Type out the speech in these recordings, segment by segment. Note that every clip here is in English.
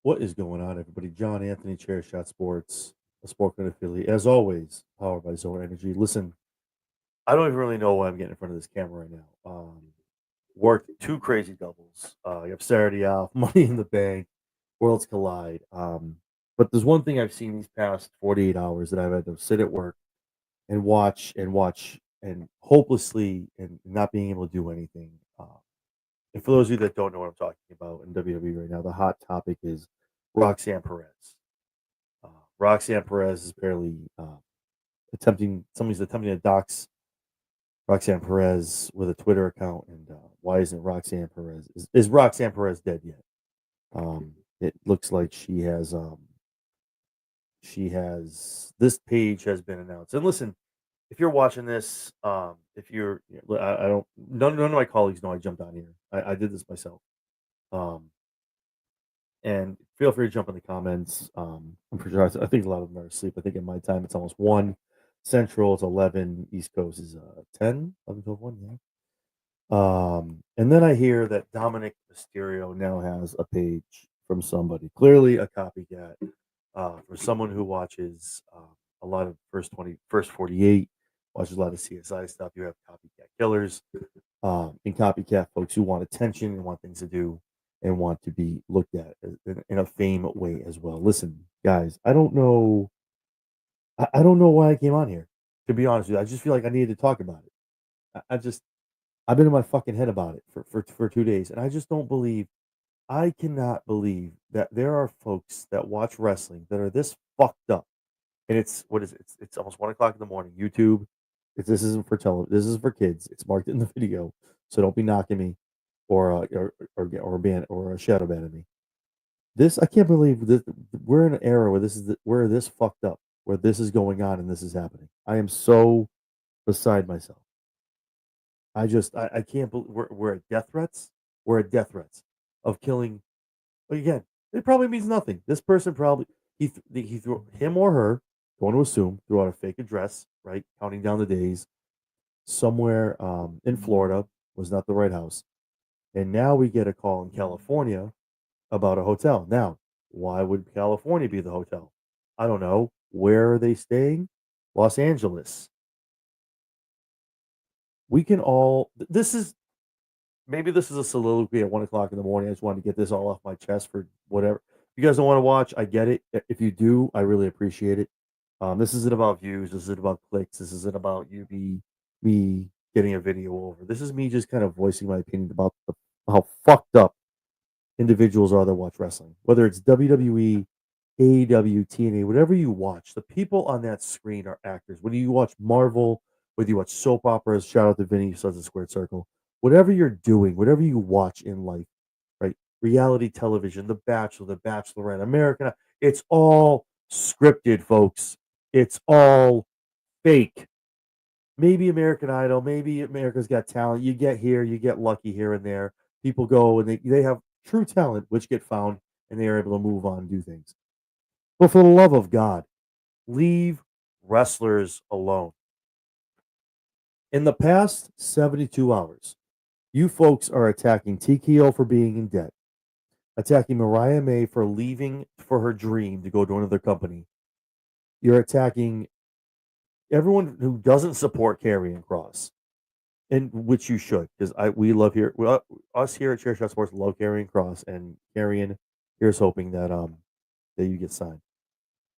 What is going on, everybody? John Anthony, Chair Shot Sports, a Sportsman affiliate, as always, powered by Zone Energy. Listen, I don't even really know why I'm getting in front of this camera right now. Worked two crazy doubles. You have Saturday off, Money in the Bank, Worlds Collide. But there's one thing I've seen these past 48 hours that I've had to sit at work and watch and hopelessly and not being able to do anything. And for those of you that don't know what I'm talking about in WWE right now, the hot topic is Roxanne Perez. Uh, Roxanne Perez is apparently somebody's attempting to dox Roxanne Perez with a Twitter account. And why isn't Roxanne Perez, is Roxanne Perez dead yet? It looks like this page has been announced. And listen, if you're watching this, if you're, I don't, none of my colleagues know I jumped on here. I did this myself. Um, and feel free to jump in the comments. I'm pretty sure I think a lot of them are asleep. I think in my time it's almost 1 Central, it's 11 East Coast is 10, 11, 12, 1, yeah. And then I hear that Dominic Mysterio now has a page from somebody, clearly a copycat. For someone who watches a lot of first 48, watches a lot of CSI stuff, you have copycat killers and copycat folks who want attention and want things to do and want to be looked at in a fame way as well. Listen, guys, I don't know. I don't know why I came on here. To be honest with you, I just feel like I needed to talk about it. I've been in my fucking head about it for 2 days, and I just don't believe. I cannot believe that there are folks that watch wrestling that are this fucked up. And it's what is it? It's almost 1 o'clock in the morning. YouTube. This isn't for television. This is for kids. It's marked in the video, so don't be knocking me, or ban or a shadow banning me. This I can't believe that we're in an era where where this fucked up, where this is going on and this is happening. I am so beside myself. I can't believe we're at death threats. We're at death threats of killing. Again, it probably means nothing. This person probably he threw him or her, going to assume, threw out a fake address, right? Counting down the days somewhere in Florida was not the right house, and now we get a call in California about a hotel. Now, why would California be the hotel? I don't know. Where are they staying? Los Angeles. We can all. This is maybe this is a soliloquy at 1 o'clock in the morning. I just wanted to get this all off my chest for whatever. If you guys don't want to watch, I get it. If you do, I really appreciate it. This isn't about views. This isn't about clicks. This isn't about me getting a video over. This is me just kind of voicing my opinion about how fucked up individuals are that watch wrestling. Whether it's WWE, AEW, TNA, whatever you watch, the people on that screen are actors. When you watch Marvel, whether you watch soap operas, shout out to Vinny who says a squared circle. Whatever you're doing, whatever you watch in life, right? Reality television, The Bachelor, The Bachelorette, American, it's all scripted, folks. It's all fake. Maybe American Idol, maybe America's Got Talent. You get here, you get lucky here and there. People go and they have true talent, which get found, and they are able to move on and do things. But for the love of God, leave wrestlers alone. In the past 72 hours, you folks are attacking TKO for being in debt, attacking Mariah May for leaving for her dream to go to another company. You're attacking everyone who doesn't support Karrion Kross, and which you should, because we love here, us here at Chair Shot Sports love Karrion Kross, and Karrion, here's hoping that you get signed.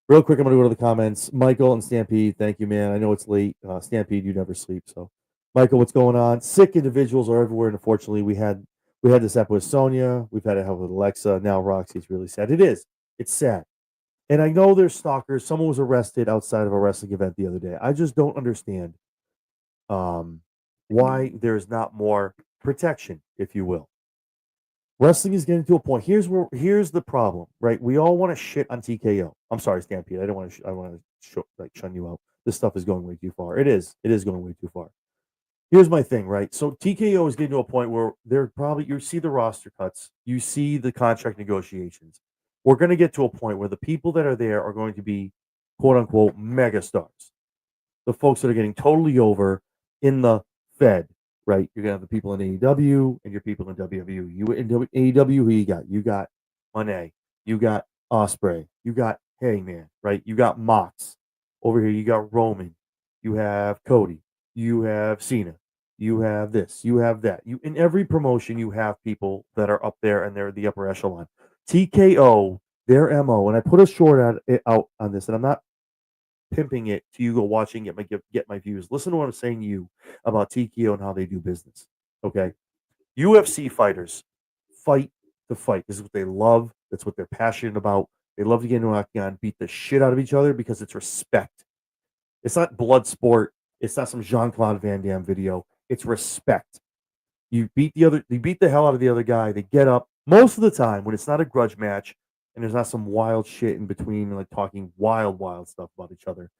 Real quick, I'm going to go to the comments. Michael and Stampede, thank you, man. I know it's late. Stampede, you never sleep. So, Michael, what's going on? Sick individuals are everywhere. And unfortunately, we had this happen with Sonya. We've had it happen with Alexa. Now Roxy. It's really sad. It is. It's sad. And I know there's stalkers. Someone was arrested outside of a wrestling event the other day. I just don't understand why there's not more protection, if you will. Wrestling is getting to a point. Here's the problem, right? We all want to shit on TKO. I'm sorry, Stampede. I don't want to. I want to shun you out. This stuff is going way too far. It is. It is going way too far. Here's my thing, right? So TKO is getting to a point where they're probably you see the roster cuts, you see the contract negotiations. We're going to get to a point where the people that are there are going to be quote unquote mega stars. The folks that are getting totally over in the Fed, right? You're gonna have the people in AEW and your people in WWE. You in AEW, who you got? You got Monet. You got Osprey. You got Hangman, right? You got Mox. Over here, you got Roman. You have Cody. You have Cena. You have this. You have that. You in every promotion, you have people that are up there and they're the upper echelon. TKO, their MO, and I put a short out on this, and I'm not pimping it to you go watching get my views. Listen to what I'm saying to you about TKO and how they do business. Okay. UFC fighters fight to fight. This is what they love. That's what they're passionate about. They love to get into an octagon, beat the shit out of each other because it's respect. It's not blood sport. It's not some Jean-Claude Van Damme video. It's respect. You beat the hell out of the other guy. They get up most of the time when it's not a grudge match and there's not some wild shit in between, like talking wild stuff about each other.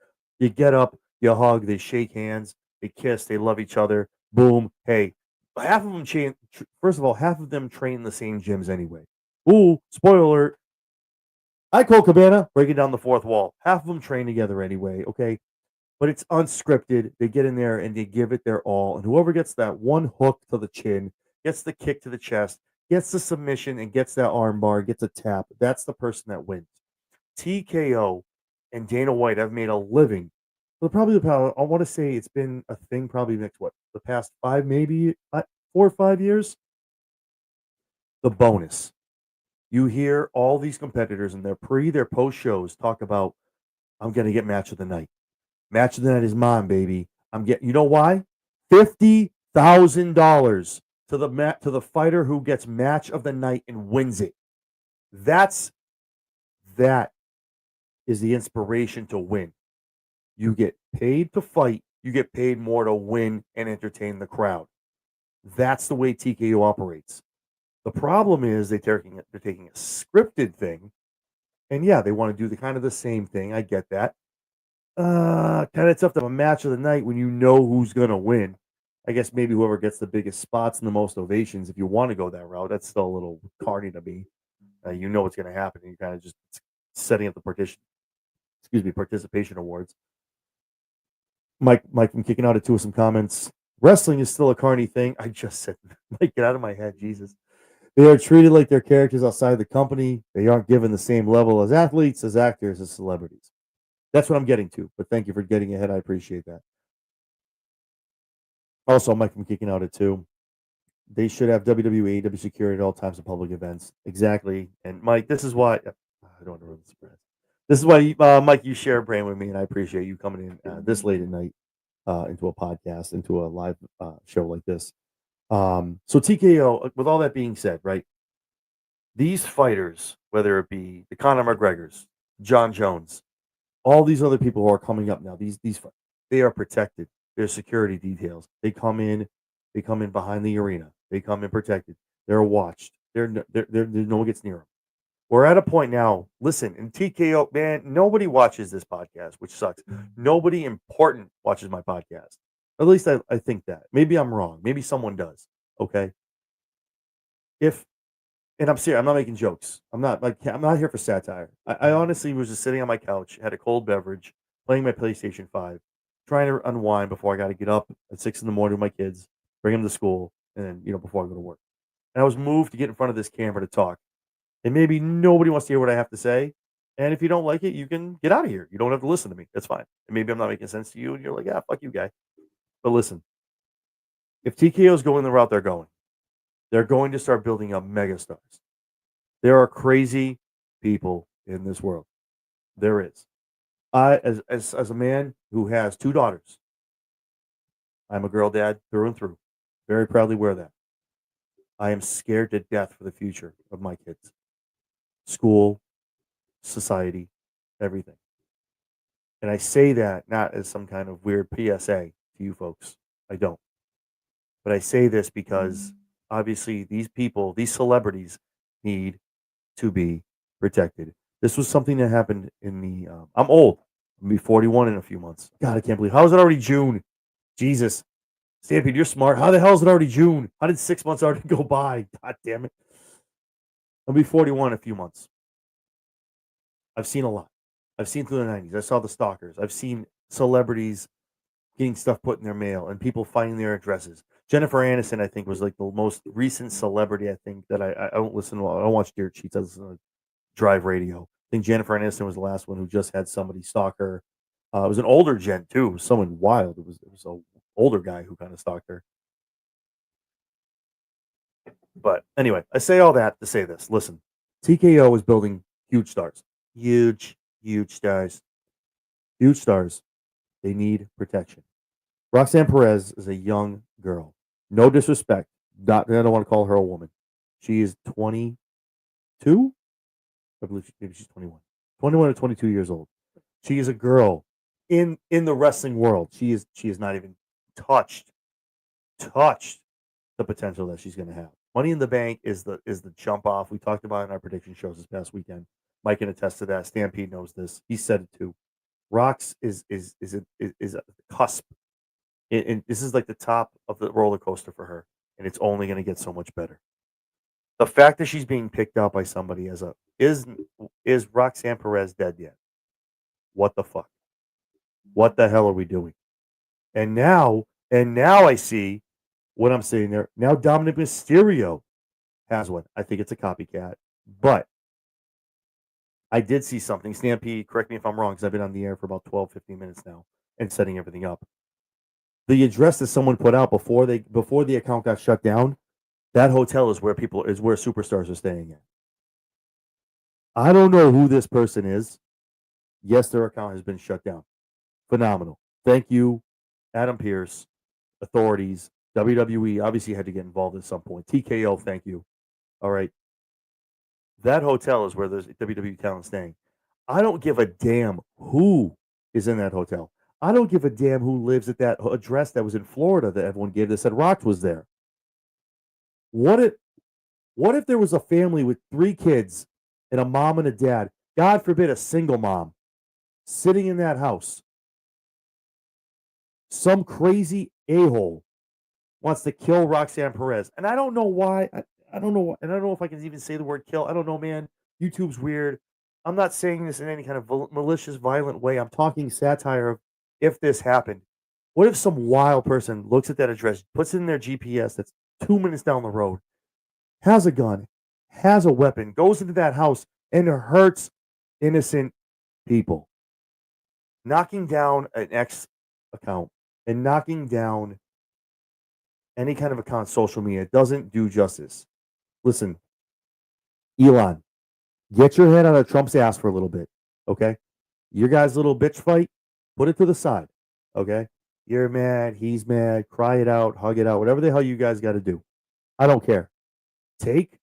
You get up, you hug, they shake hands, they kiss, they love each other. Boom. Hey, half of them first of all, half of them train in the same gyms anyway. Ooh, spoiler alert. I Cole Cabana breaking down the fourth wall. Half of them train together anyway. Okay, but it's unscripted. They get in there and they give it their all. And whoever gets that one hook to the chin, gets the kick to the chest, gets the submission, and gets that armbar, gets a tap, that's the person that wins. TKO and Dana White have made a living. So probably I want to say it's been a thing probably next the past 4 or 5 years. The bonus. You hear all these competitors in their post shows talk about, I'm gonna get match of the night. Match of the night is mine, baby. You know why? $50,000 to the fighter who gets match of the night and wins it. That is the inspiration to win. You get paid to fight. You get paid more to win and entertain the crowd. That's the way TKO operates. The problem is they're taking a scripted thing, and yeah, they want to do the same thing. I get that. Kind of tough to have a match of the night when you know who's gonna win. I guess maybe whoever gets the biggest spots and the most ovations, if you want to go that route, that's still a little carny to me. You know what's gonna happen, and you kind of just setting up the participation awards. Mike from kicking out at two of some comments. Wrestling is still a carny thing. I just said, Mike, get out of my head, Jesus. They are treated like they're characters outside the company. They aren't given the same level as athletes, as actors, as celebrities. That's what I'm getting to. But thank you for getting ahead. I appreciate that. Also, Mike from kicking out at two. They should have WWE, AEW security at all times of public events. Exactly. And Mike, this is why I don't want to ruin the surprise. This is why, Mike, you share a brain with me, and I appreciate you coming in this late at night into a podcast, into a live show like this. So TKO, with all that being said, right? These fighters, whether it be the Conor McGregors, John Jones, all these other people who are coming up now, these they are protected. There's security details. They come in behind the arena. They come in protected. They're watched. No one gets near them. We're at a point now. Listen, in TKO, man, nobody watches this podcast, which sucks. Nobody important watches my podcast. At least I think that. Maybe I'm wrong. Maybe someone does. Okay. And I'm serious. I'm not making jokes. I'm not here for satire. I honestly was just sitting on my couch, had a cold beverage, playing my PlayStation 5, trying to unwind before I got to get up at 6 in the morning with my kids, bring them to school, and then before I go to work. And I was moved to get in front of this camera to talk. And maybe nobody wants to hear what I have to say. And if you don't like it, you can get out of here. You don't have to listen to me. That's fine. And maybe I'm not making sense to you, and you're like, yeah, fuck you, guy. But listen, if TKO's going the route they're going to start building up megastars. There are crazy people in this world. There is. I, as a man who has 2 daughters, I'm a girl dad through and through. Very proudly wear that. I am scared to death for the future of my kids. School, society, everything. And I say that not as some kind of weird PSA to you folks. I don't. But I say this because obviously these people, these celebrities need to be protected. This was something that happened in the I'm old. I'm gonna be 41 in a few months. God, I can't believe, how is it already June? Jesus. Stampede, you're smart. How the hell is it already June? How did 6 months already go by? God damn it. I'll be 41 in a few months. I've seen a lot. I've seen through the 90s. I saw the stalkers. I've seen celebrities getting stuff put in their mail and people finding their addresses. Jennifer Aniston, I think, was like the most recent celebrity, I think, that I don't listen to. I don't watch Dirt Sheets. I listen to drive radio. I think Jennifer Aniston was the last one who just had somebody stalk her. It was an older gent too. It was someone wild. It was a older guy who kind of stalked her. But anyway, I say all that to say this. Listen, TKO is building huge stars. Huge stars. Huge stars. They need protection. Roxanne Perez is a young girl. No disrespect. I don't want to call her a woman. She is 22. I believe maybe she's 21. 21 or 22 years old. She is a girl in the wrestling world. She is not even touched the potential that she's going to have. Money in the Bank is the jump off. We talked about it in our prediction shows this past weekend. Mike can attest to that. Stampede knows this. He said it too. Rox is at the cusp. And this is like the top of the roller coaster for her, and it's only going to get so much better. The fact that she's being picked out by somebody as a is Roxanne Perez dead yet? What the fuck? What the hell are we doing? And now I see what I'm saying there. Now Dominic Mysterio has one. I think it's a copycat, but I did see something. Stampede, correct me if I'm wrong, because I've been on the air for about 12, 15 minutes now and setting everything up. The address that someone put out before the account got shut down, that hotel is where superstars are staying at. I don't know who this person is. Yes, their account has been shut down. Phenomenal. Thank you, Adam Pearce, authorities, WWE obviously had to get involved at some point. TKO, thank you. All right. That hotel is where there's WWE talent staying. I don't give a damn who is in that hotel. I don't give a damn who lives at that address that was in Florida that everyone gave that said Rock was there. What if there was a family with 3 kids and a mom and a dad, God forbid a single mom, sitting in that house? Some crazy a-hole wants to kill Roxanne Perez. And I don't know why. I don't know. And I don't know if I can even say the word kill. I don't know, man. YouTube's weird. I'm not saying this in any kind of malicious, violent way. I'm talking satire of if this happened. What if some wild person looks at that address, puts it in their GPS that's 2 minutes down the road, has a gun, has a weapon, goes into that house and hurts innocent people? Knocking down an X account and knocking down any kind of account on social media doesn't do justice. Listen, Elon, get your head out of Trump's ass for a little bit, okay? Your guys' little bitch fight, put it to the side, okay? You're mad, he's mad, cry it out, hug it out, whatever the hell you guys got to do. I don't care. Take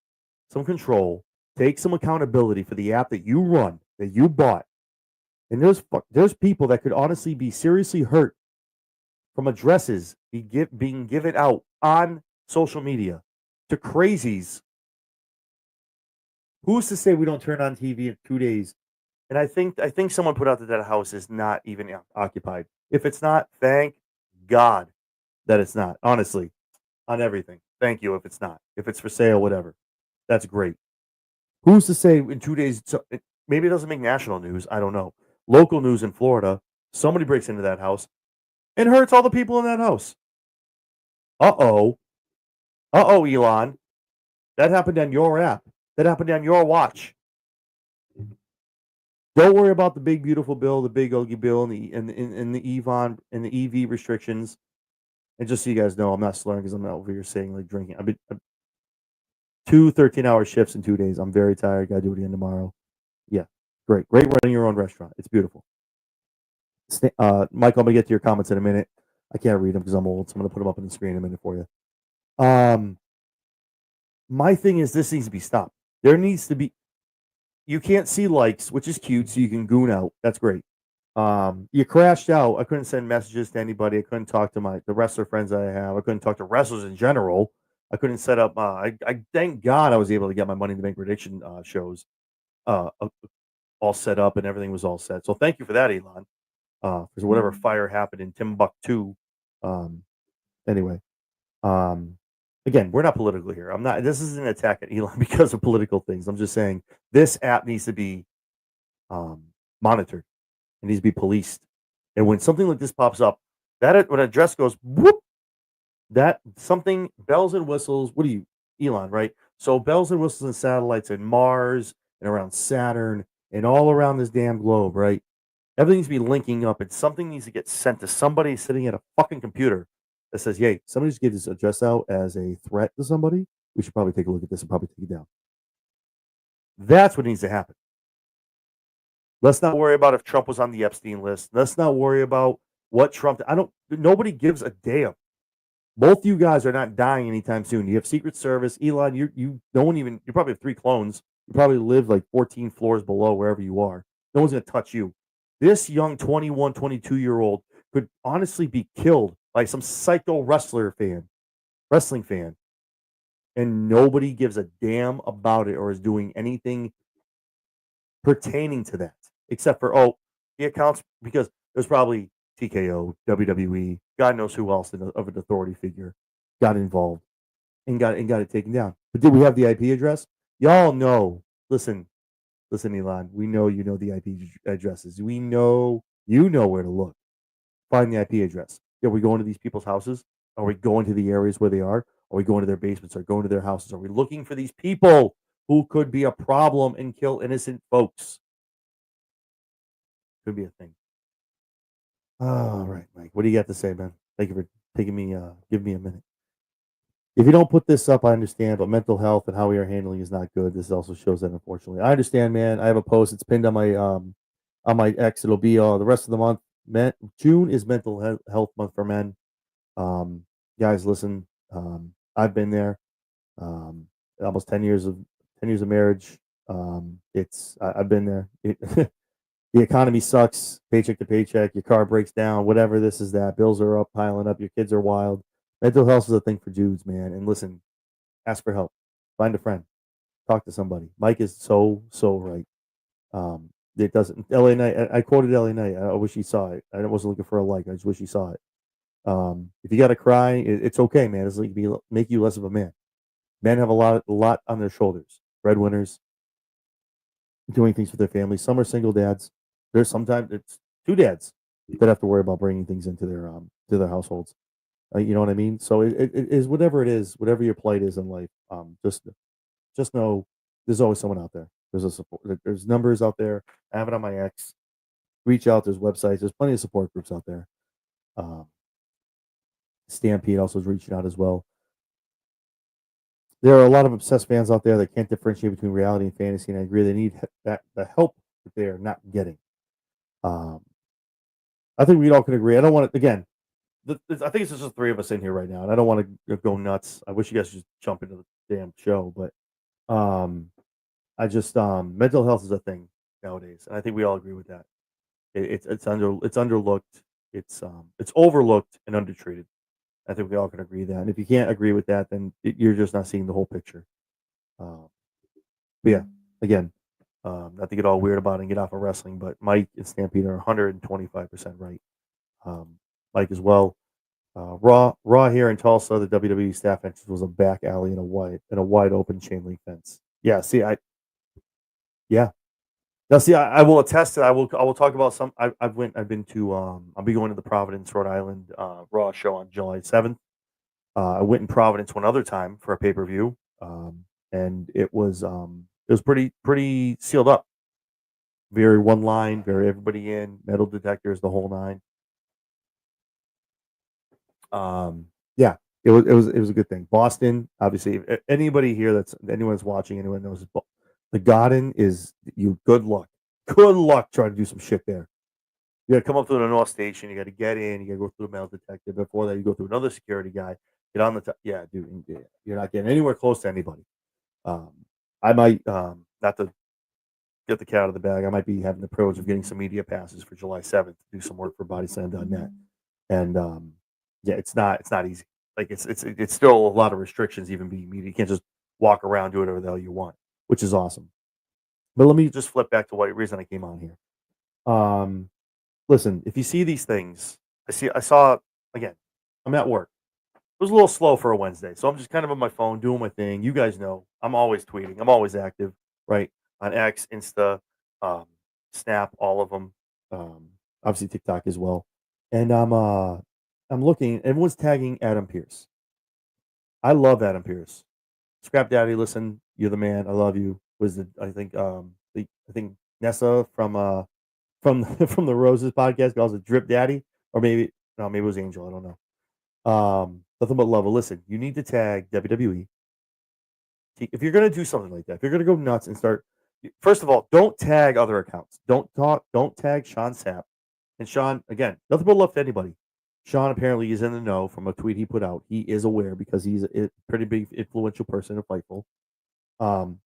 some control, take some accountability for the app that you run, that you bought. And there's people that could honestly be seriously hurt from addresses being given out on social media to crazies. Who's to say we don't turn on TV in 2 days? And I think someone put out that house is not even occupied. If it's not, thank God that it's not. Honestly, on everything. Thank you if it's not. If it's for sale, whatever. That's great. Who's to say in 2 days? Maybe it doesn't make national news. I don't know. Local news in Florida. Somebody breaks into that house and hurts all the people in that house. Uh-oh. Uh-oh, Elon. That happened on your app. That happened on your watch. Don't worry about the big beautiful bill, the big ugly bill, and the Evon and the EV restrictions. And just so you guys know, I'm not slurring because I'm not over here saying like drinking. I've been 2 13-hour shifts in 2 days. I'm very tired. Got to do it again tomorrow. Yeah, great running your own restaurant. It's beautiful. Michael, I'm gonna get to your comments in a minute. I can't read them because I'm old, so I'm gonna put them up on the screen in a minute for you. My thing is this needs to be stopped. There needs to be. You can't see likes, which is cute, so you can goon out. That's great. You crashed out. I couldn't send messages to anybody. I couldn't talk to the wrestler friends that I have. I couldn't talk to wrestlers in general. I couldn't set up. I thank God I was able to get my Money in the Bank prediction shows all set up and everything was all set. So thank you for that, Elon. Because whatever fire happened in Timbuktu. Anyway, again, we're not political here. I'm not. This isn't an attack at Elon because of political things. I'm just saying this app needs to be monitored. It needs to be policed. And when something like this pops up, when an address goes whoop, that something bells and whistles. What are you, Elon? Right. So bells and whistles and satellites and Mars and around Saturn and all around this damn globe, right? Everything needs to be linking up, and something needs to get sent to somebody sitting at a fucking computer that says, "Hey, somebody just gave this address out as a threat to somebody. We should probably take a look at this and probably take it down." That's what needs to happen. Let's not worry about if Trump was on the Epstein list. Let's not worry about what Trump. I don't. Nobody gives a damn. Both you guys are not dying anytime soon. You have Secret Service, Elon. You don't even. You probably have 3 clones. You probably live like 14 floors below wherever you are. No one's gonna touch you. This young 21, 22-year old could honestly be killed by some psycho wrestling fan, and nobody gives a damn about it or is doing anything pertaining to that, except for he accounts because there's probably TKO, WWE, God knows who else of an authority figure got involved and got it taken down. But did we have the IP address? Y'all know. Listen, Elon. We know you know the IP addresses. We know you know where to look. Find the IP address. Are we going to these people's houses? Are we going to the areas where they are? Are we going to their basements? Are we going to their houses? Are we looking for these people who could be a problem and kill innocent folks? Could be a thing. All right, Mike. What do you got to say, man? Thank you for giving me a minute. If you don't put this up, I understand, but mental health and how we are handling is not good. This also shows that, unfortunately. I understand, man. I have a post. It's pinned on my X. It'll be the rest of the month. June is mental health month for men. Guys, listen. I've been there. Um, almost 10 years of marriage. I've been there. The economy sucks, paycheck to paycheck. Your car breaks down, whatever. This is that. Bills are up, piling up. Your kids are wild. Mental health is a thing for dudes, man. And listen, ask for help. Find a friend. Talk to somebody. Mike is so right. It doesn't. LA Knight. I quoted LA Knight. I wish he saw it. I wasn't looking for a like. I just wish he saw it. If you got to cry, it's okay, man. It's like make you less of a man. Men have a lot on their shoulders. Breadwinners, doing things with their families. Some are single dads. There's sometimes it's two dads that have to worry about bringing things into their households. You know what I mean? So it is whatever it is, whatever your plight is in life. Just know there's always someone out there. There's a support. There's numbers out there. I have it on my X. Reach out. There's websites. There's plenty of support groups out there. Um, Stampede also is reaching out as well. There are a lot of obsessed fans out there that can't differentiate between reality and fantasy, and I agree they need the help that they are not getting. Um, I think we all can agree. I don't want to again. I think it's just the three of us in here right now, and I don't want to go nuts. I wish you guys could just jump into the damn show, but I just mental health is a thing nowadays, and I think we all agree with that. It's underlooked, it's overlooked and undertreated. I think we all can agree that. And if you can't agree with that, then you're just not seeing the whole picture. Um, but yeah, again, not to get all weird about it and get off of wrestling, but Mike and Stampede are 125% right. Mike as well. Raw here in Tulsa, the WWE staff entrance was a back alley in a wide open chain link fence. Yeah, see, yeah. Now, see, I will attest to. I will talk about some. I've been to. I'll be going to the Providence, Rhode Island Raw show on July 7th. I went in Providence one other time for a pay per view, and it was pretty sealed up. Very one line, very everybody in, metal detectors, the whole nine. Yeah, it was a good thing. Boston, obviously, anybody here anyone's watching, anyone knows the Garden is you. Good luck. Good luck trying to do some shit there. You got to come up to the North Station. You got to get in. You got to go through a metal detector. Before that, you go through another security guy. Get on the top. Yeah, dude. Yeah, you're not getting anywhere close to anybody. Um, I might not to get the cat out of the bag. I might be having the privilege of getting some media passes for July 7th to do some work for BodySlam.net. And yeah, it's not easy. Like it's still a lot of restrictions even being media. You can't just walk around do whatever the hell you want, which is awesome. But let me just flip back to what reason I came on here. Um, Listen, if you see these things, I saw again. I'm at work. It was a little slow for a Wednesday, so I'm just kind of on my phone doing my thing. You guys know I'm always tweeting. I'm always active, right? On X, Insta, um, Snap, all of them. Um, Obviously TikTok as well. And I'm looking. Everyone's tagging Adam Pierce. I love Adam Pierce. Scrap Daddy, listen, you're the man. I love you. was the I think Nessa from from the Roses podcast calls it Drip Daddy, or maybe no, maybe it was Angel. I don't know. Nothing but love. Well, listen, you need to tag WWE. If you're gonna do something like that, if you're gonna go nuts and start, first of all, don't tag other accounts. Don't tag Sean Sapp. And Sean, again, nothing but love to anybody. Sean apparently is in the know from a tweet he put out. He is aware because he's a pretty big influential person in Fightful. Um,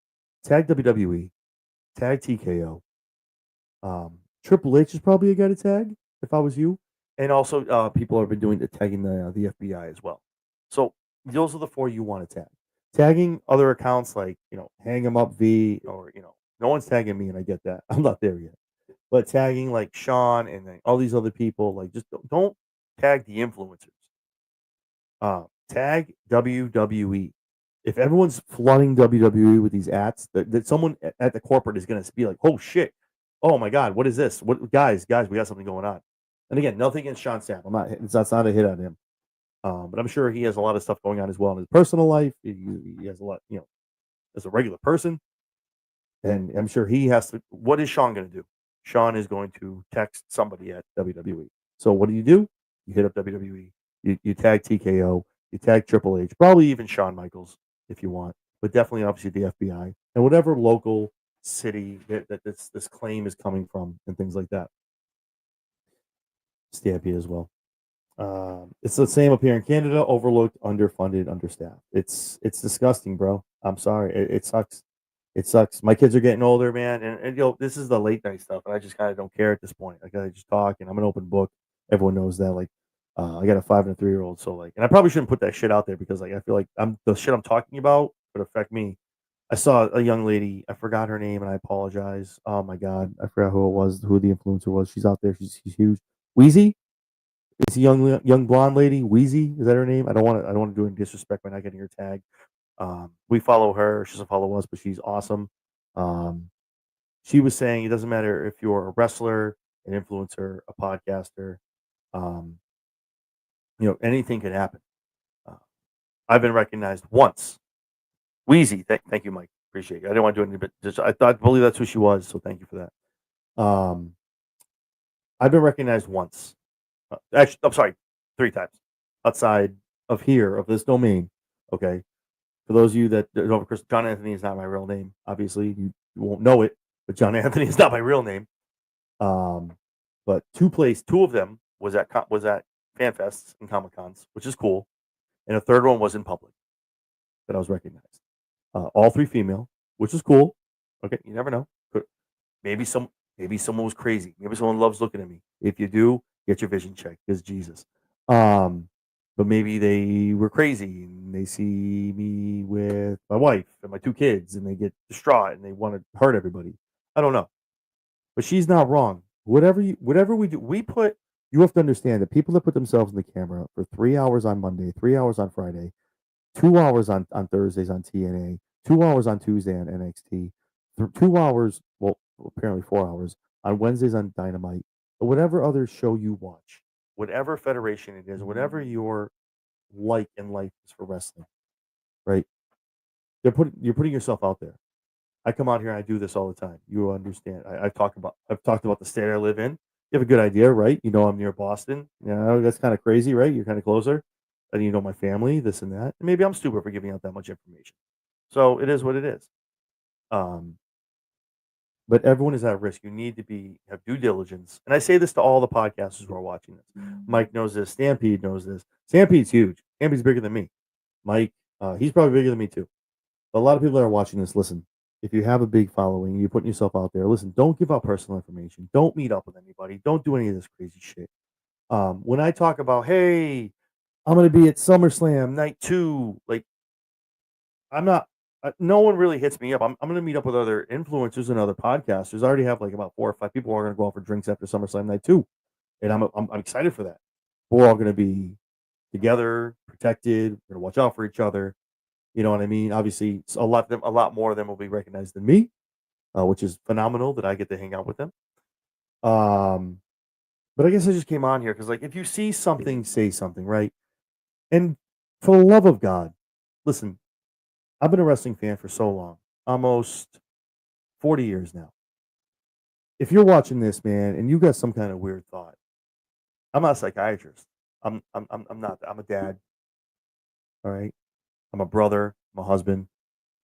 Tag WWE, tag TKO. Triple H is probably a guy to tag if I was you. And also, people have been doing the tagging the FBI as well. So those are the four you want to tag. Tagging other accounts like Hang 'em Up V, or no one's tagging me, and I get that. I'm not there yet. But tagging like Sean and then all these other people, like just don't tag the influencers. Tag WWE. If everyone's flooding WWE with these ads, that someone at the corporate is going to be like, "Oh shit! Oh my god, what is this? What guys? We got something going on." And again, nothing against Sean Sapp. That's not a hit on him. But I'm sure he has a lot of stuff going on as well in his personal life. He has a lot, as a regular person, and I'm sure he has to. What is Sean going to do? Sean is going to text somebody at WWE. So what do? You hit up WWE. You tag TKO. You tag Triple H. Probably even Shawn Michaels if you want, but definitely obviously the FBI and whatever local city that this claim is coming from and things like that. Stampede as well. It's the same up here in Canada. Overlooked, underfunded, understaffed. It's disgusting, bro. I'm sorry. It sucks. It sucks. My kids are getting older, man, and this is the late night stuff, and I just kind of don't care at this point. I gotta just talk, and I'm an open book. Everyone knows that. Like, I got a 5 and a 3-year-old, so like, and I probably shouldn't put that shit out there because like I feel like the shit I'm talking about could affect me. I saw a young lady. I forgot her name, and I apologize. Oh my god, I forgot who it was. Who the influencer was? She's out there. She's huge. Wheezy. It's a young blonde lady. Wheezy, is that her name? I don't want to do any disrespect by not getting her tag. We follow her. She doesn't follow us, but she's awesome. Um, she was saying it doesn't matter if you're a wrestler, an influencer, a podcaster. Um, anything can happen. Uh, I've been recognized once. Wheezy, thank you, Mike. Appreciate it. I didn't want to do anything, but I believe that's who she was. So thank you for that. I've been recognized once. Actually, I'm sorry, 3 times outside of here of this domain. Okay, for those of you that don't know, Chris, John Anthony is not my real name. Obviously, you won't know it, but John Anthony is not my real name. But two of them was at fan fests and Comic Cons, which is cool, and a third one was in public that I was recognized. All 3 female, which is cool. Okay, you never know. Maybe someone was crazy. Maybe someone loves looking at me. If you do, get your vision checked because Jesus. But maybe they were crazy and they see me with my wife and my 2 kids and they get distraught and they want to hurt everybody. I don't know. But she's not wrong. Whatever we do, you have to understand that people that put themselves in the camera for 3 hours on Monday, 3 hours on Friday, 2 hours on Thursdays on TNA, 2 hours on Tuesday on NXT, 2 hours, well, apparently 4 hours on Wednesdays on Dynamite, or whatever other show you watch, whatever federation it is, whatever your like in life is for wrestling, right? You're putting yourself out there. I come out here and I do this all the time. You understand? I've talked about the state I live in. You have a good idea, right? I'm near Boston. Yeah, that's kind of crazy, right? You're kind of closer, and my family, this and that. And maybe I'm stupid for giving out that much information. So it is what it is. Um, but everyone is at risk. You need to have due diligence. And I say this to all the podcasters who are watching this. Mike knows this. Stampede knows this. Stampede's huge. Stampede's bigger than me. Mike, he's probably bigger than me too. But a lot of people that are watching this, listen, if you have a big following, you're putting yourself out there, listen, don't give out personal information. Don't meet up with anybody. Don't do any of this crazy shit. When I talk about, hey, I'm going to be at SummerSlam night 2, like, I'm not, no one really hits me up. I'm going to meet up with other influencers and other podcasters. I already have like about 4 or 5 people who are going to go out for drinks after SummerSlam night 2. And I'm excited for that. We're all going to be together, protected. We're going to watch out for each other. You know what I mean? Obviously, a lot more of them will be recognized than me, which is phenomenal that I get to hang out with them. But I guess I just came on here because, like, if you see something, say something, right? And for the love of God, listen, I've been a wrestling fan for so long, almost 40 years now. If you're watching this, man, and you got some kind of weird thought, I'm not a psychiatrist. I'm not. I'm a dad. All right. I'm a brother. I'm a husband.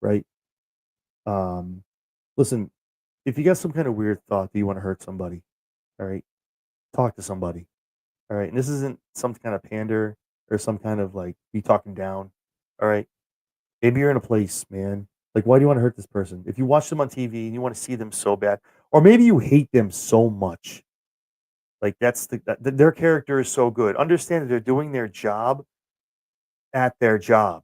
Right. Um, Listen, if you got some kind of weird thought that you want to hurt somebody, all right, talk to somebody. All right. And this isn't some kind of pander or some kind of like you talking down. All right. Maybe you're in a place, man. Like, why do you want to hurt this person? If you watch them on TV and you want to see them so bad, or maybe you hate them so much, like their character is so good. Understand that they're doing their job at their job.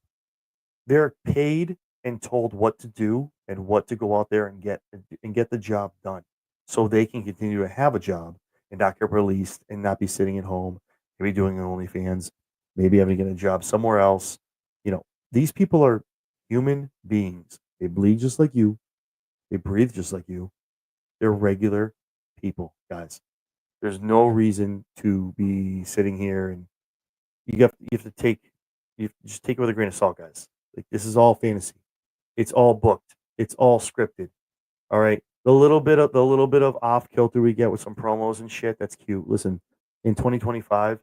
They're paid and told what to do and what to go out there and get the job done, so they can continue to have a job and not get released and not be sitting at home, maybe doing an OnlyFans, maybe having to get a job somewhere else. You know, these people are human beings. They bleed just like you. They breathe just like you. They're regular people, guys. There's no reason to be sitting here and you have to take just take it with a grain of salt, guys. Like this is all fantasy. It's all booked. It's all scripted. All right. The little bit of off kilter we get with some promos and shit, that's cute. Listen, in 2025,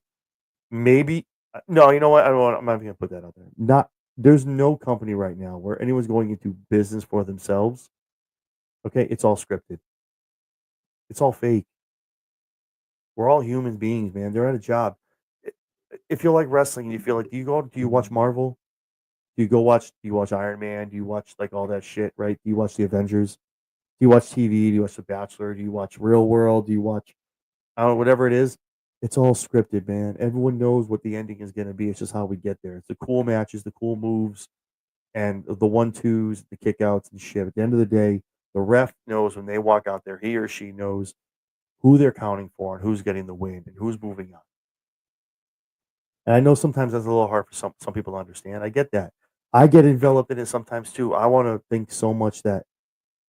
maybe no, you know what? I'm not even gonna put that out there. Not There's no company right now where anyone's going into business for themselves. Okay, it's all scripted. It's all fake. We're all human beings, man. They're at a job. I- If you like wrestling and you feel like, do you watch Marvel? Do you watch Iron Man? Do you watch like all that shit, right? Do you watch the Avengers? Do you watch TV? Do you watch The Bachelor? Do you watch Real World? Do you watch I don't know, whatever it is? It's all scripted, man. Everyone knows what the ending is gonna be. It's just how we get there. It's the cool matches, the cool moves, and the 1-2s, the kickouts and shit. At the end of the day, the ref knows when they walk out there, he or she knows who they're counting for and who's getting the win and who's moving on. And I know sometimes that's a little hard for some people to understand. I get that. I get enveloped in it sometimes too. I want to think so much that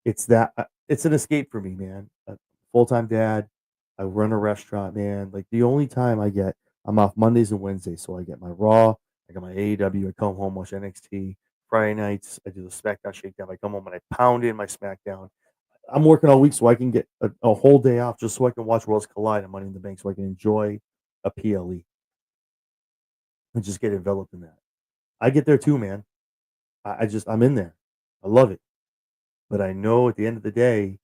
it's an escape for me, man. A full-time dad. I run a restaurant, man. Like the only time I'm off Mondays and Wednesdays, so I get my Raw, I got my AEW. I come home, watch NXT. Friday nights, I do the SmackDown Shakedown. I come home and I pound in my SmackDown. I'm working all week so I can get a whole day off just so I can watch Worlds Collide and Money in the Bank so I can enjoy a PLE and just get enveloped in that. I get there too, man. I'm in there. I love it. But I know at the end of the day,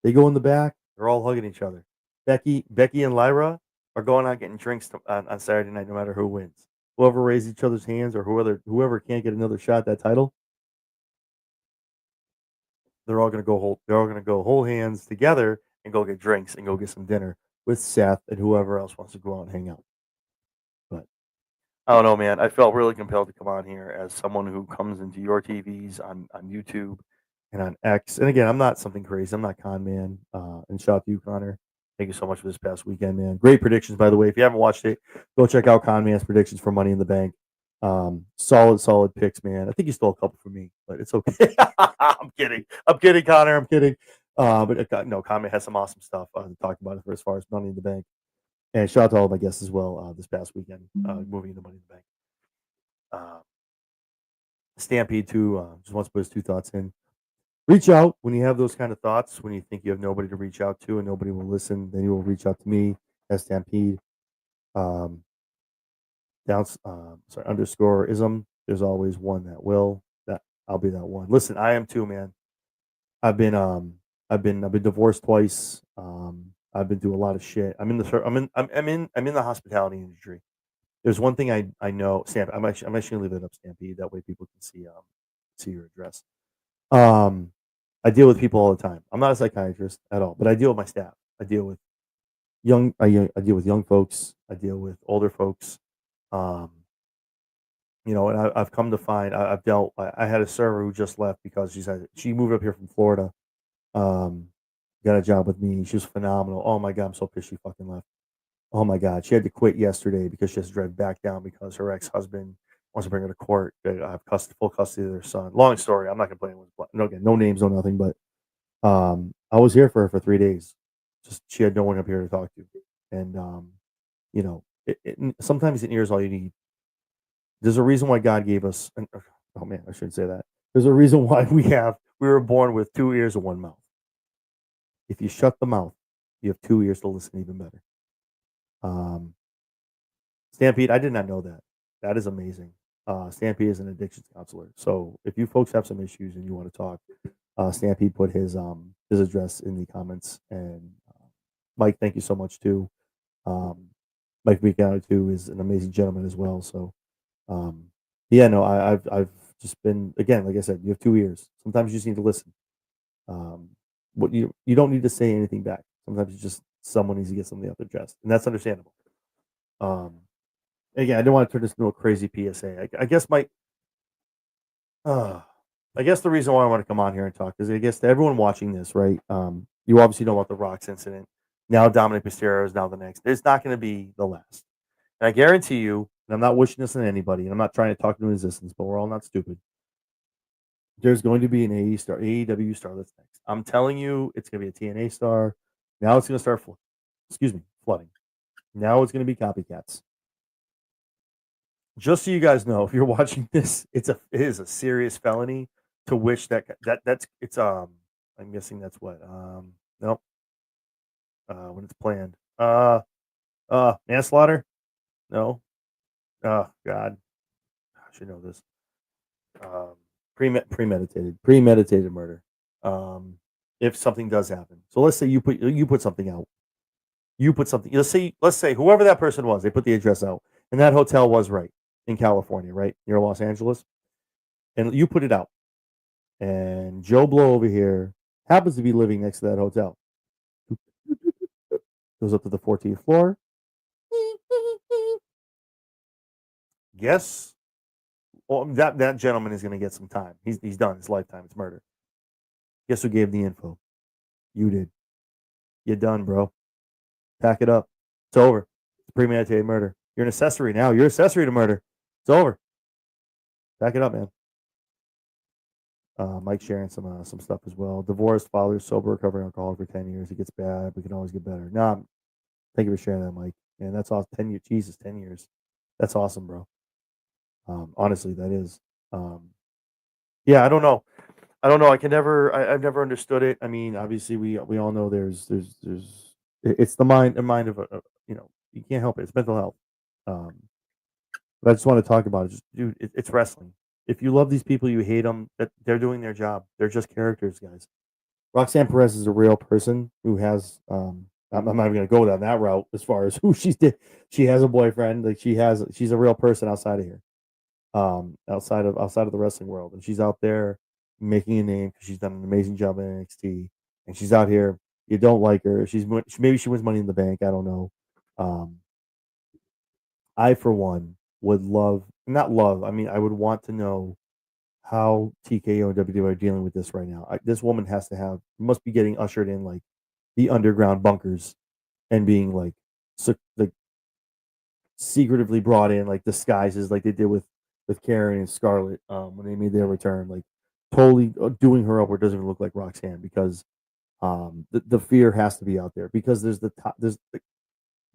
they go in the back, they're all hugging each other. Becky and Lyra are going out getting drinks on Saturday night, no matter who wins. Whoever raises each other's hands or whoever can't get another shot at that title, they're all gonna go hold hands together and go get drinks and go get some dinner with Seth and whoever else wants to go out and hang out. But I don't know, man. I felt really compelled to come on here as someone who comes into your TVs on YouTube and on X. And again, I'm not something crazy. I'm not con man. And shout out to you, Connor. Thank you so much for this past weekend, man. Great predictions, by the way. If you haven't watched it, go check out Con Man's predictions for Money in the Bank. Solid picks, man. I think you stole a couple from me, but it's okay. I'm kidding. I'm kidding, Connor. I'm kidding. No, Con Man has some awesome stuff to talk about it for as far as Money in the Bank. And shout out to all of my guests as well this past weekend, moving into Money in the Bank. Uh, Stampede, too, just wants to put his 2 thoughts in. Reach out when you have those kind of thoughts, when you think you have nobody to reach out to and nobody will listen, then you will reach out to me as Stampede. Um, sorry, underscore ism. There's always one that will. That I'll be that one. Listen, I am too, man. I've been I've been divorced twice. I've been through a lot of shit. I'm in the hospitality industry. There's one thing I know, I'm actually gonna leave it up Stampede. That way people can see your address. Um, I deal with people all the time. I'm not a psychiatrist at all, but I deal with my staff. I deal with I deal with young folks. I deal with older folks. Um, and I've come to find I've dealt. I had a server who just left because she moved up here from Florida. Um, got a job with me. She was phenomenal. Oh my god, I'm so pissed she fucking left. Oh my god, she had to quit yesterday because she has to drive back down because her ex-husband wants to bring her to court. They have full custody of their son. Long story. I'm not complaining. No, again, no names, no nothing. But I was here for her for 3 days. Just she had no one up here to talk to, and sometimes an ear is all you need. There's a reason why God gave us. Oh man, I shouldn't say that. There's a reason why we were born with 2 ears and 1 mouth. If you shut the mouth, you have 2 ears to listen even better. Um, Stampede, I did not know that. That is amazing. Stampede is an addictions counselor. So if you folks have some issues and you want to talk, Stampede put his address in the comments. And Mike, thank you so much too. Um, Mike Micano too is an amazing gentleman as well. So um, yeah, no, I've just been, again, like I said, you have 2 ears. Sometimes you just need to listen. Um, what you don't need to say anything back. Sometimes you just someone needs to get something off their chest, and that's understandable. Um, Again, I don't want to turn this into a crazy PSA. I guess my uh, I guess the reason why I want to come on here and talk is, I guess, to everyone watching this, right? You obviously know about the Rocks incident. Now Dominic Mysterio is now the next. It's not going to be the last. And I guarantee you, and I'm not wishing this on anybody, and I'm not trying to talk into existence, but we're all not stupid. There's going to be an AEW star that's next. I'm telling you, it's going to be a TNA star. Now it's going to start, flooding. Now it's going to be copycats. Just so you guys know, if you're watching this, it is a serious felony to wish that's it's I'm guessing that's what nope when it's planned manslaughter, no, oh god, I should know this. um premeditated murder. um if something does happen, so let's say you put something out, let's say whoever that person was, they put the address out, and that hotel was right in California, right near Los Angeles, and you put it out, and Joe Blow over here happens to be living next to that hotel. Goes up to the 14th floor. Guess, well, that gentleman is going to get some time. He's done his lifetime. It's murder. Guess who gave the info? You did. You're done, bro. Pack it up. It's over. It's premeditated murder. You're an accessory now. You're accessory to murder. It's over. Pack it up, man. Mike sharing some stuff as well. Divorced father, sober, recovering alcoholic for 10 years. It gets bad. We can always get better. Nah, thank you for sharing that, Mike. And that's awesome. 10 years. Jesus, 10 years. That's awesome, bro. Honestly, that is. Um, yeah, I don't know. I don't know. I can never. I've never understood it. I mean, obviously, we all know it's the mind of you can't help it. It's mental health. Um, but I just want to talk about it. Just, dude, it's wrestling. If you love these people, you hate them. That they're doing their job. They're just characters, guys. Roxanne Perez is a real person who has. I'm not even gonna go down that route as far as who she's did. She has a boyfriend. Like she's a real person outside of here. Outside of the wrestling world, and she's out there making a name because she's done an amazing job in NXT, and she's out here. You don't like her. Maybe she wins Money in the Bank. I don't know. Um, I for one would love, not love. I mean, I would want to know how TKO and WWE are dealing with this right now. This woman must be getting ushered in like the underground bunkers and being like secretively brought in like disguises like they did with Karen and Scarlett when they made their return, like totally doing her up where it doesn't even look like Roxanne, because the fear has to be out there, because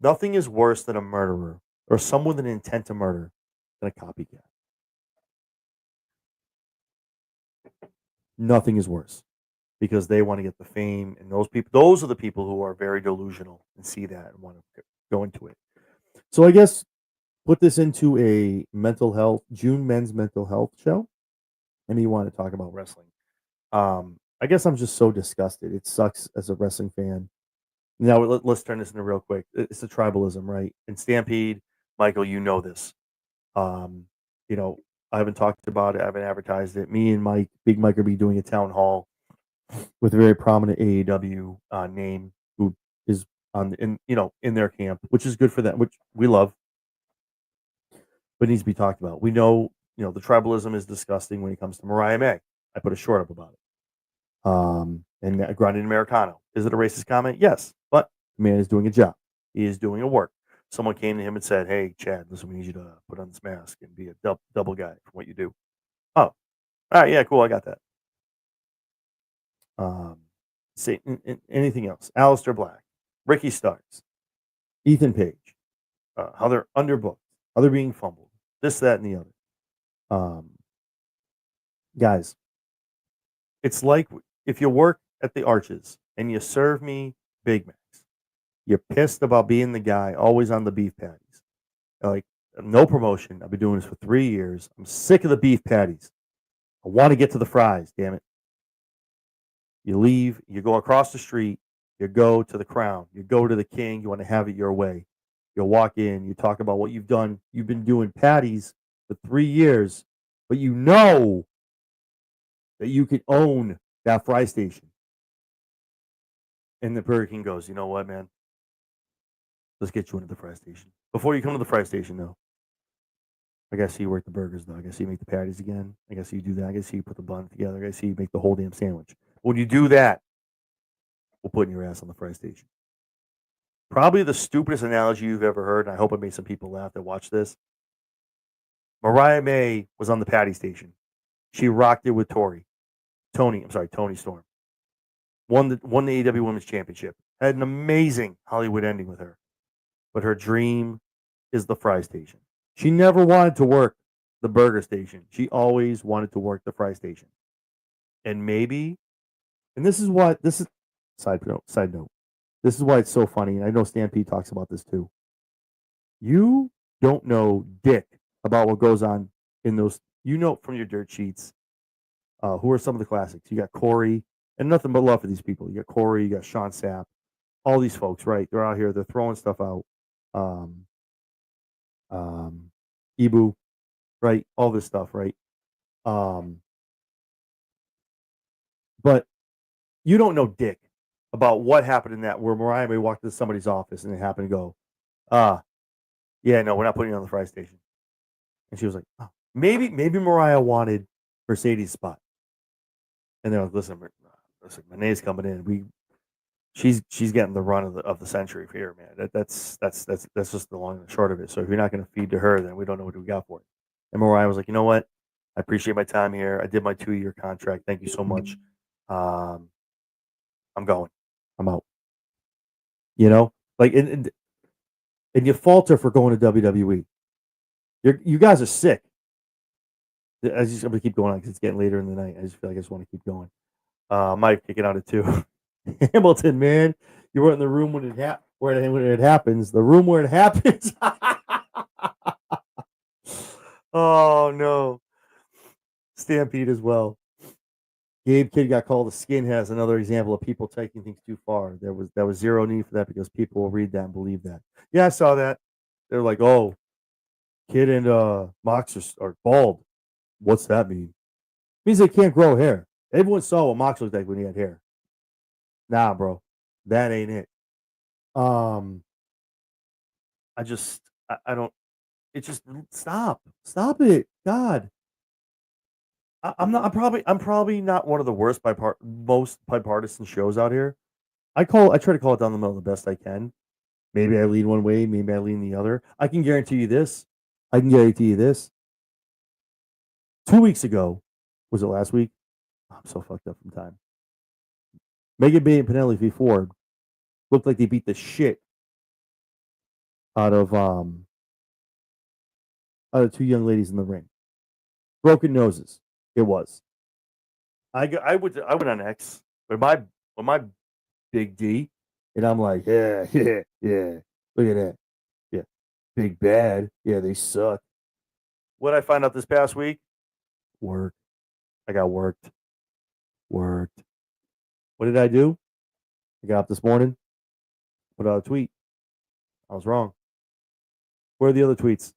nothing is worse than a murderer or someone with an intent to murder than a copycat. Nothing is worse, because they want to get the fame, and those are the people who are very delusional and see that and want to go into it. So I guess put this into a June men's mental health show, and you want to talk about wrestling. I guess I'm just so disgusted. It sucks as a wrestling fan. Now let's turn this into real quick. It's the tribalism, right? And Stampede, Michael, you know this. Um, you know, I haven't talked about it. I haven't advertised it. Me and Mike, Big Mike, are be doing a town hall with a very prominent AEW name who is in their camp, which is good for them, which we love, but needs to be talked about. We know, the tribalism is disgusting when it comes to Mariah May. I put a short up about it. And Grinding Americano. Is it a racist comment? Yes, but the man is doing a job. He is doing a work. Someone came to him and said, "Hey, Chad, listen, we need you to put on this mask and be a double guy for what you do." Oh, all right, yeah, cool, I got that. Say anything else? Aleister Black, Ricky Starks, Ethan Page, how they're underbooked, how they're being fumbled, this, that, and the other. Guys, it's like if you work at the Arches and you serve me Big Macs. You're pissed about being the guy always on the beef patties. Like, no promotion. I've been doing this for 3 years. I'm sick of the beef patties. I want to get to the fries, damn it. You leave, you go across the street, you go to the Crown, you go to the King, you want to have it your way. You walk in, you talk about what you've done. You've been doing patties for 3 years, but you know that you can own that fry station. And the Burger King goes, you know what, man? Let's get you into the fry station. Before you come to the fry station, though, I guess you work the burgers, though. I guess you make the patties again. I guess you do that. I guess you put the bun together. I guess you make the whole damn sandwich. When you do that, we'll put your ass on the fry station. Probably the stupidest analogy you've ever heard, and I hope it made some people laugh that watch this. Mariah May was on the patty station. She rocked it with Tony Storm. Won the AEW Women's Championship. Had an amazing Hollywood ending with her. But her dream is the fry station. She never wanted to work the burger station. She always wanted to work the fry station. And maybe, and this is side note. This is why it's so funny. And I know Stampede talks about this too. You don't know dick about what goes on in those. You know from your dirt sheets who are some of the classics. You got Corey, and nothing but love for these people. You got Corey, you got Sean Sapp, all these folks, right? They're out here, they're throwing stuff out. Ibu, right? All this stuff, right? But you don't know dick about what happened in that where Mariah May walked into somebody's office and it happened to go, yeah, no, we're not putting you on the fry station. And she was like, oh, maybe Mariah wanted Mercedes' spot. And they're like, listen, Moné's coming in. She's getting the run of the century here, man. That's just the long and the short of it. So if you're not going to feed to her, then we don't know what we got for it. And Mariah was like, you know what? I appreciate my time here. I did my 2-year contract. Thank you so much. I'm going. I'm out. You know, like and you falter for going to WWE. You guys are sick. I'm gonna keep going on because it's getting later in the night. I just feel like I just want to keep going. Mike, kick it out at 2. Hamilton, man, you were in the room when it happens. The room where it happens. Oh no, Stampede as well. Gabe Kidd got called a skinhead as another example of people taking things too far. There was zero need for that because people will read that and believe that. Yeah, I saw that. They're like, oh, Kidd and Mox are bald. What's that mean? It means they can't grow hair. Everyone saw what Mox looked like when he had hair. Nah, bro, that ain't it. I don't. It just stop it, God. I'm not. I'm probably not one of the worst most bipartisan shows out here. I try to call it down the middle the best I can. Maybe I lean one way, maybe I lean the other. I can guarantee you this. 2 weeks ago, was it last week? I'm so fucked up from time. Megan Bay and Penelope Ford looked like they beat the shit out of two young ladies in the ring. Broken noses. It was. I went on X with my big D, and I'm like, yeah. Look at that. Yeah. Big bad. Yeah, they suck. What did I find out this past week? Work. I got worked. What did I do? I got up this morning, put out a tweet. I was wrong. Where are the other tweets?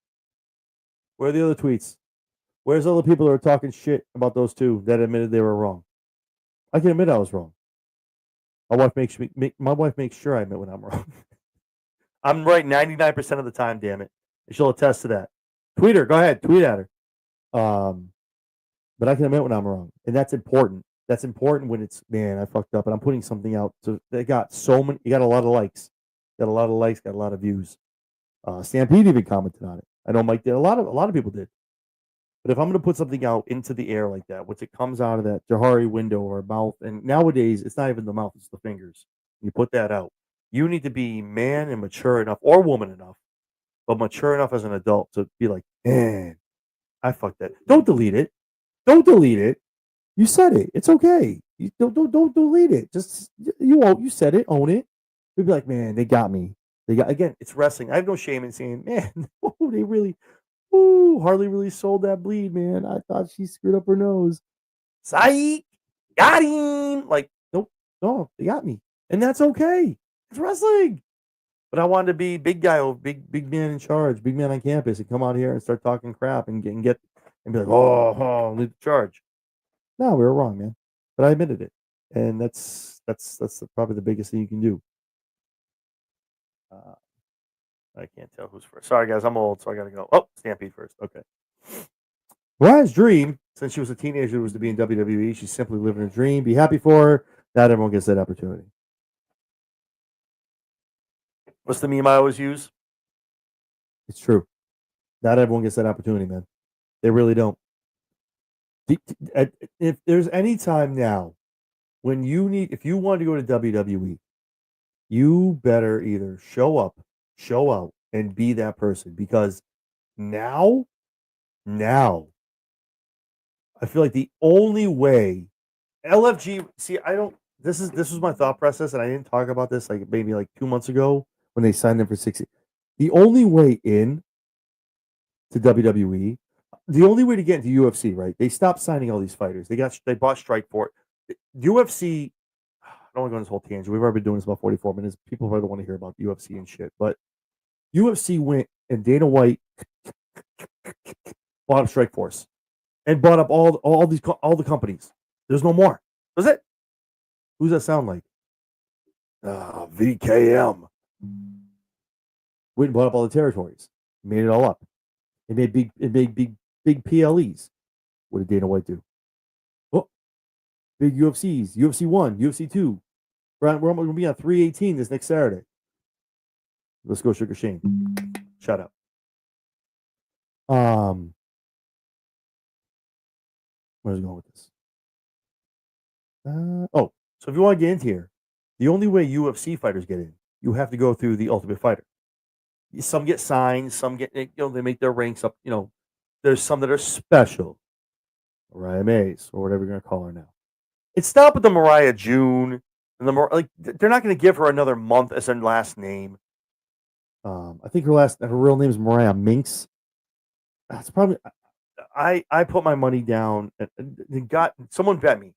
Where's all the people that are talking shit about those two that admitted they were wrong? I can admit I was wrong. My wife makes sure I admit when I'm wrong. I'm right 99% of the time, damn it. And she'll attest to that. Tweet her. Go ahead. Tweet at her. But I can admit when I'm wrong. And that's important. That's important when it's, man, I fucked up and I'm putting something out. So they got you got a lot of likes. Got a lot of views. Stampede even commented on it. I know Mike did. A lot of people did. But if I'm going to put something out into the air like that, once it comes out of that Jahari window or mouth, and nowadays it's not even the mouth, it's the fingers. You put that out. You need to be man and mature enough, or woman enough, but mature enough as an adult to be like, man, I fucked that. Don't delete it. You said it. It's okay. You don't delete it. Just you said it, own it. We'd be like, man, they got me. They got Again, it's wrestling. I have no shame in saying, man, they really, ooh, Harley really sold that bleed, man. I thought she screwed up her nose. Psych, got him. Like, nope, no, they got me, and that's okay. It's wrestling. But I wanted to be big guy, big man in charge, big man on campus, and come out here and start talking crap and get and be like, oh, lead the charge. No, we were wrong, man. But I admitted it, and that's probably the biggest thing you can do. I can't tell who's first. Sorry, guys, I'm old, so I gotta go. Oh, Stampede first. Okay. Mariah's dream, since she was a teenager, was to be in WWE. She's simply living her dream. Be happy for her. Not everyone gets that opportunity. What's the meme I always use? It's true. Not everyone gets that opportunity, man. They really don't. If there's any time now when if you want to go to WWE, you better either show up, show out, and be that person. Because now, I feel like the only way LFG. See, I don't. This was my thought process, and I didn't talk about this like maybe like 2 months ago when they signed them for 60. The only way in to WWE, the only way to get into UFC, right? They stopped signing all these fighters. They bought Strikeforce. UFC. I don't want to go on this whole tangent. We've already been doing this about 44 minutes. People probably don't want to hear about UFC and shit, but UFC went and Dana White bought up Strikeforce and bought up all the companies. There's no more. That's it. Who's that sound like? VKM. Went and bought up all the territories. Made it all up. It made big PLEs. What did Dana White do? Oh, big UFCs. UFC 1, UFC 2. We're going to be on 318 this next Saturday. Let's go, Sugar Shane. Shut up. Where's it going with this? So if you want to get into here, the only way UFC fighters get in, you have to go through the Ultimate Fighter. Some get signed, some get they make their ranks up. There's some that are special. Mariah Mays, or whatever you're gonna call her now. It stopped with the Mariah June, and they're not gonna give her another month as her last name. I think her real name is Mariah Minx. That's probably I put my money down and got someone bet me.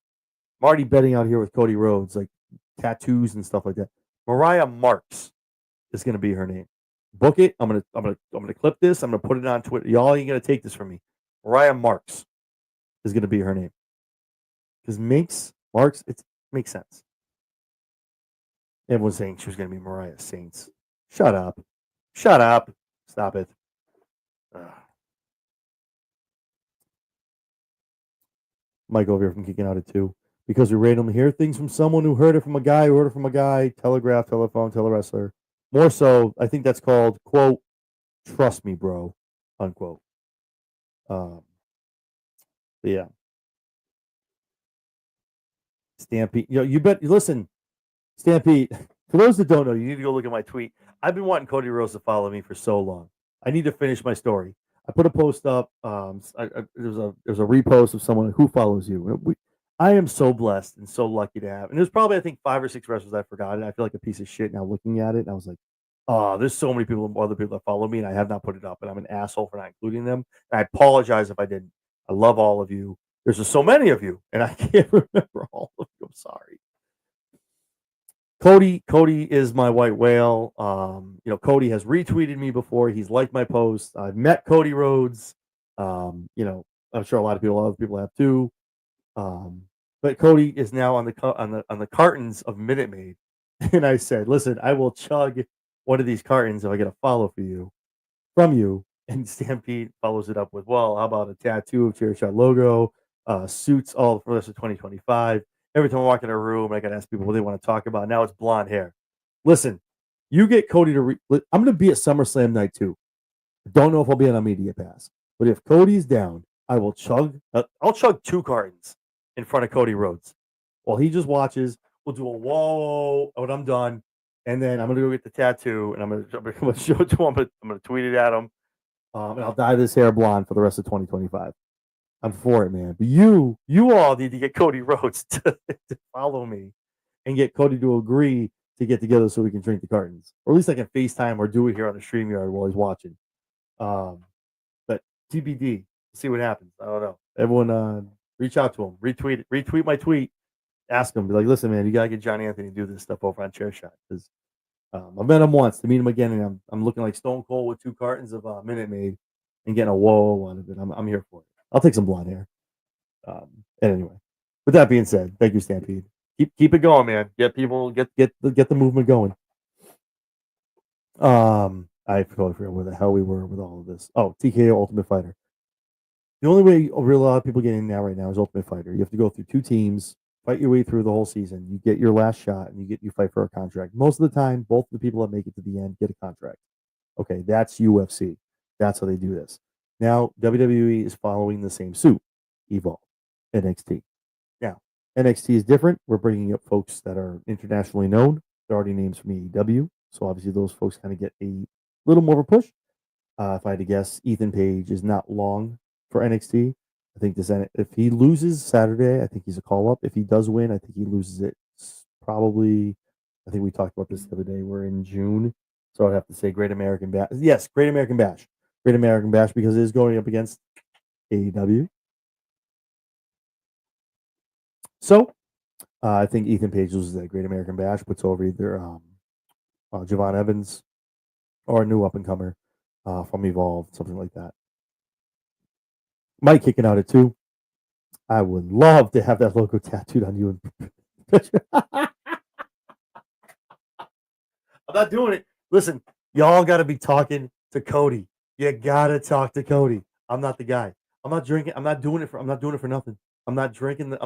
I'm already betting out here with Cody Rhodes, like tattoos and stuff like that. Mariah Marks is gonna be her name. Book it. I'm gonna clip this. I'm gonna put it on Twitter. Y'all ain't gonna take this from me. Mariah Marks is gonna be her name. Because Marks, it makes sense. Everyone's saying she was gonna be Mariah Saints. Shut up. Stop it. Mike over here from Kicking Out at 2. Because we randomly hear things from someone who heard it from a guy, who heard it from a guy, telegraph, telephone, telewrestler. More so, I think that's called, quote, trust me, bro, unquote. Yeah. Stampede. Listen, Stampede, for those that don't know, you need to go look at my tweet. I've been wanting Cody Rhodes to follow me for so long. I need to finish my story. I put a post up. There's a repost of someone who follows you. I am so blessed and so lucky to have. And there's probably, I think, 5 or 6 wrestlers I forgot. And I feel like a piece of shit now looking at it. And I was like, oh, there's so many other people that follow me, and I have not put it up. And I'm an asshole for not including them. And I apologize if I didn't. I love all of you. There's just so many of you, and I can't remember all of you. I'm sorry. Cody is my white whale. Cody has retweeted me before. He's liked my posts. I've met Cody Rhodes. I'm sure a lot of other people have too. But Cody is now on the cartons of Minute Maid, and I said, "Listen, I will chug one of these cartons if I get a follow from you." And Stampede follows it up with, "Well, how about a tattoo of Chair Shot logo, suits all for the rest of 2025?" Every time I walk in a room, I got to ask people what they want to talk about. Now it's blonde hair. Listen, you get Cody to. I'm going to be at SummerSlam night too. I don't know if I'll be on a media pass, but if Cody's down, I will chug. I'll chug 2 cartons in front of Cody Rhodes while he just watches. We'll do a whoa when I'm done, and then I'm gonna go get the tattoo, and I'm gonna show it to him. I'm gonna tweet it at him, and I'll dye this hair blonde for the rest of 2025. I'm for it, man. But you all need to get Cody Rhodes to follow me and get Cody to agree to get together so we can drink the cartons. Or at least I can FaceTime or do it here on the StreamYard while he's watching. But TBD, see what happens. I don't know. Everyone reach out to him. Retweet my tweet. Ask him. Be like, listen, man, you gotta get John Anthony to do this stuff over on Chair Shot. Because I met him once to meet him again, and I'm looking like Stone Cold with 2 cartons of Minute Maid and getting a whoa out of it. I'm here for it. I'll take some blonde hair. And anyway, with that being said, thank you, Stampede. Keep it going, man. Get the movement going. I totally forgot where the hell we were with all of this. Oh, TKO Ultimate Fighter. The only way a lot of people get in now right now is Ultimate Fighter. You have to go through 2 teams, fight your way through the whole season. You get your last shot, and you fight for a contract. Most of the time, both the people that make it to the end get a contract. Okay, that's UFC. That's how they do this. Now, WWE is following the same suit. Evolve, NXT. Now, NXT is different. We're bringing up folks that are internationally known. They're already names from AEW, so obviously those folks kind of get a little more of a push. If I had to guess, Ethan Page is not long for NXT. I think if he loses Saturday, I think he's a call up. If he does win, I think he loses it probably. I think we talked about this the other day. We're in June, so I'd have to say Great American Bash. Yes, Great American Bash. Great American Bash because it is going up against AEW. So I think Ethan Page loses that Great American Bash, puts over either Javon Evans or a new up and comer from Evolve, something like that. Mike kicking out at 2. I would love to have that logo tattooed on you. I'm not doing it. Listen, y'all got to be talking to Cody. You got to talk to Cody. I'm not the guy. I'm not drinking. I'm not doing it for nothing. I'm not drinking the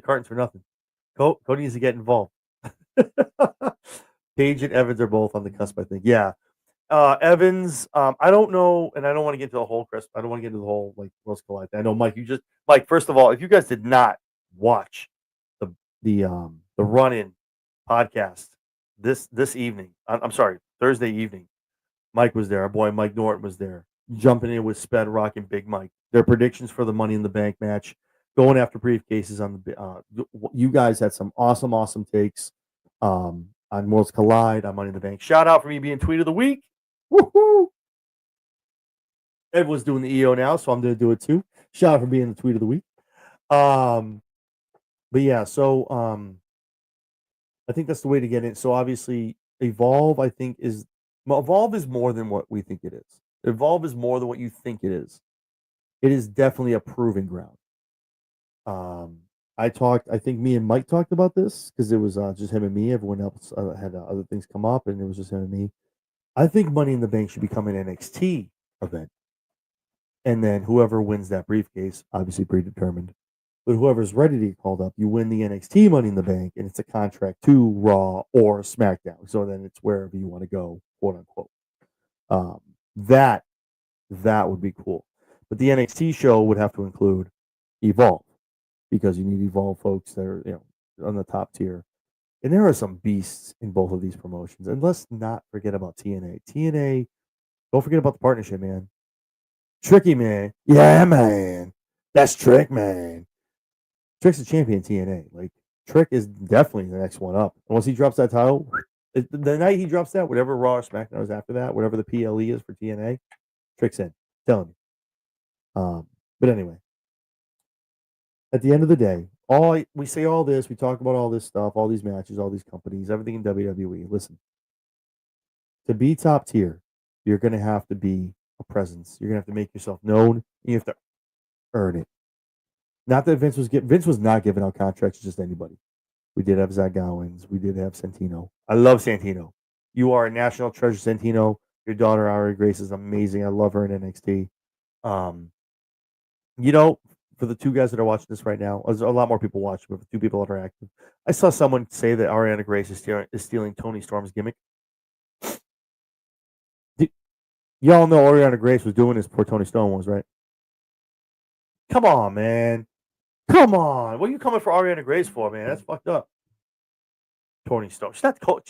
cartons for nothing. Cody needs to get involved. Page and Evans are both on the cusp, I think. Yeah. Evans, I don't know, and I don't want to get into the whole Chris. I don't want to get into the whole like Worlds Collide. I know, Mike. First of all, if you guys did not watch the run-in podcast this evening, I'm sorry, Thursday evening, Mike was there. Our boy Mike Norton was there, jumping in with Sped Rock and Big Mike. Their predictions for the Money in the Bank match, going after briefcases on the. You guys had some awesome takes on Worlds Collide, on Money in the Bank. Shout out for me being Tweet of the Week. Woohoo! Everyone's doing the EO now, so I'm going to do it too. Shout out for being the Tweet of the Week. But yeah, so I think that's the way to get it. So obviously, Evolve, I think, is more than what we think it is. Evolve is more than what you think it is. It is definitely a proving ground. I think me and Mike talked about this because it was just him and me. Everyone else had other things come up, and it was just him and me. I think Money in the Bank should become an NXT event. And then whoever wins that briefcase, obviously predetermined, but whoever's ready to get called up, you win the NXT Money in the Bank, and it's a contract to Raw or SmackDown. So then it's wherever you want to go, quote unquote. That would be cool. But the NXT show would have to include Evolve because you need Evolve folks that are on the top tier. And there are some beasts in both of these promotions. And let's not forget about TNA. TNA, don't forget about the partnership, man. Tricky, man. Yeah, man. That's Trick, man. Trick's the champion TNA. Like, Trick is definitely the next one up. And once he drops that title, the night he drops that, whatever Raw or SmackDown is after that, whatever the PLE is for TNA, Trick's in. I'm telling you. But anyway, at the end of the day, we say all this, we talk about all this stuff, all these matches, all these companies, everything in WWE. Listen, to be top tier, you're going to have to be a presence. You're going to have to make yourself known. You have to earn it. Not that Vince was not giving out contracts to just anybody. We did have Zach Gowans. We did have Santino. I love Santino. You are a national treasure, Santino. Your daughter, Ari Grace, is amazing. I love her in NXT. For the 2 guys that are watching this right now, there's a lot more people watching, but the 2 people that are active. I saw someone say that Ariana Grace is stealing Tony Storm's gimmick. Y'all know Ariana Grace was doing this before Tony Storm was, right? Come on, man. Come on. What are you coming for Ariana Grace for, man? That's fucked up. Tony Storm. She's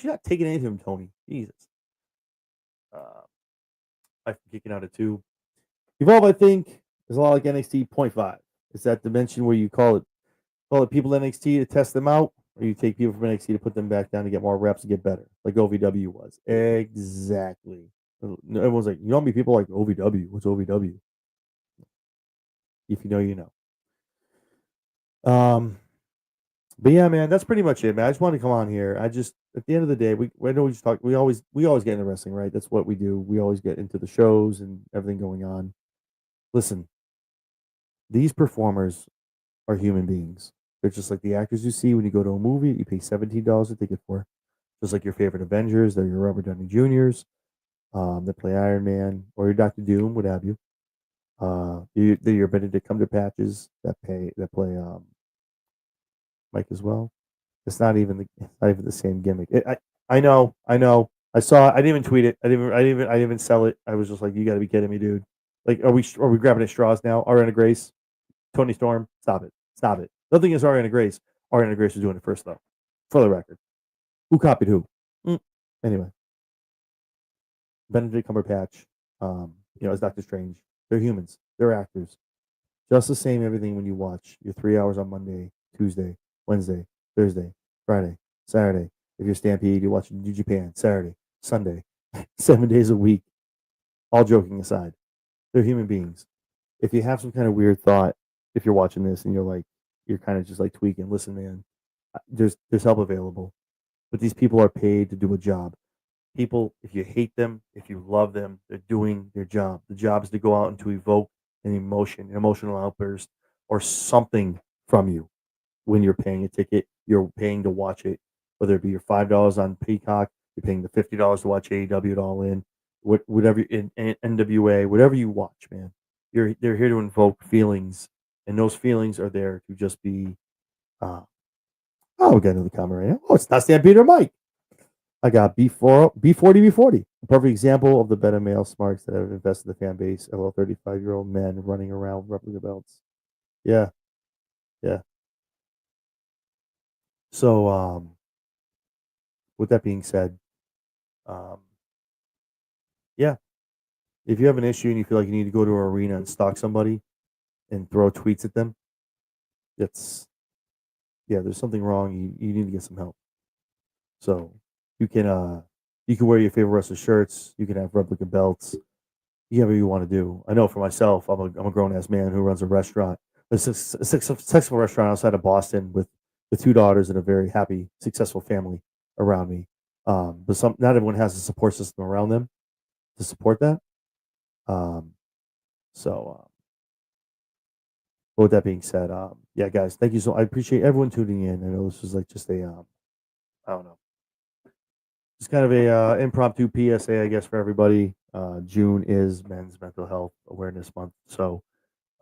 not taking anything from Tony. Jesus. I'm kicking out at 2. Evolve, I think, It's a lot like NXT 0.5. It's that dimension where you call it people NXT to test them out, or you take people from NXT to put them back down to get more reps and get better, like OVW was. Exactly. Everyone's like, you know how many people like OVW? What's OVW? If you know, you know. But yeah, man, that's pretty much it, man. I just wanted to come on here. I just at the end of the day, I know we just talk. We always get into wrestling, right? That's what we do. We always get into the shows and everything going on. Listen, these performers are human beings. They're just like the actors you see when you go to a movie. You pay $17 a ticket for, just like your favorite Avengers. They're your Robert Downey Juniors. That play Iron Man or your Doctor Doom, what have you. They're your Benedict Cumberbatches that play Mike as well. It's not even the same gimmick. I know. I saw it. I didn't even tweet it. I didn't even sell it. I was just like, you got to be kidding me, dude. Like, are we grabbing at straws now? Ariana Grace, Tony Storm, stop it. Nothing is Ariana Grace. Ariana Grace was doing it first, though. For the record, who copied who? Anyway, Benedict Cumberbatch, as Doctor Strange. They're humans. They're actors. Just the same everything when you watch your 3 hours on Monday, Tuesday, Wednesday, Thursday, Friday, Saturday. If you're Stampede, you're watching New Japan, Saturday, Sunday, 7 days a week. All joking aside, they're human beings. If you have some kind of weird thought, if you're watching this and you're kind of just like tweaking, listen, man, there's help available. But these people are paid to do a job. People, if you hate them, if you love them, they're doing their job. The job is to go out and to evoke an emotional outburst, or something from you. When you're paying a ticket, you're paying to watch it, whether it be your $5 on Peacock, you're paying the $50 to watch AEW at All In, whatever in NWA, whatever you watch, man. They're here to invoke feelings, and those feelings are there to just be. We got another comment right now. Oh, it's not Stampede or Mike. I got B40, B40. A perfect example of the beta male smarts that have invested in the fan base. LL 35-year-old men running around with replica belts. Yeah. So, with that being said, yeah, if you have an issue and you feel like you need to go to an arena and stalk somebody and throw tweets at them, there's something wrong. You need to get some help. So you can wear your favorite wrestler shirts. You can have replica belts. You whatever you want to do. I know for myself, I'm a grown ass man who runs a restaurant, a successful restaurant outside of Boston with 2 daughters and a very happy, successful family around me. But not everyone has a support system around them to support that. But with that being said, yeah, guys, thank you so. I appreciate everyone tuning in. I know this was like just a, I don't know, just kind of a impromptu PSA, I guess, for everybody. June is Men's Mental Health Awareness Month, so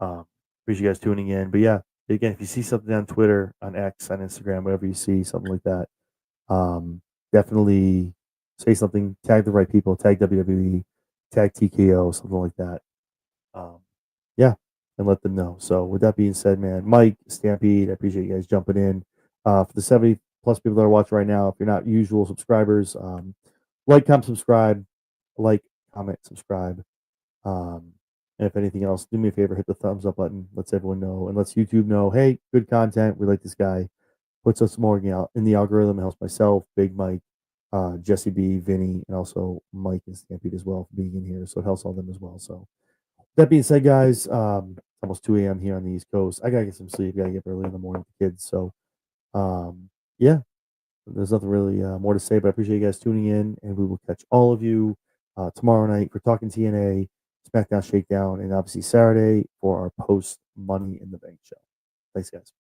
appreciate you guys tuning in. But yeah, again, if you see something on Twitter, on X, on Instagram, whatever you see, something like that, definitely say something. Tag the right people. Tag WWE. Tag TKO. Something like that. Yeah, and let them know. So with that being said, man, Mike, Stampede, I appreciate you guys jumping in. For the 70 plus people that are watching right now, if you're not usual subscribers, like, comment, subscribe, subscribe. And if anything else, do me a favor, hit the thumbs up button. Lets everyone know and lets YouTube know, hey, good content. We like this guy. Puts us more in the algorithm. Helps myself, Big Mike, Jesse B, Vinny, and also Mike and Stampede as well for being in here. So it helps all them as well. So that being said, guys, almost 2 a.m. here on the East Coast. I gotta get some sleep. Gotta get up early in the morning with the kids. So, yeah, there's nothing really more to say. But I appreciate you guys tuning in, and we will catch all of you tomorrow night for Talking TNA, SmackDown Shakedown, and obviously Saturday for our post Money in the Bank show. Thanks, guys.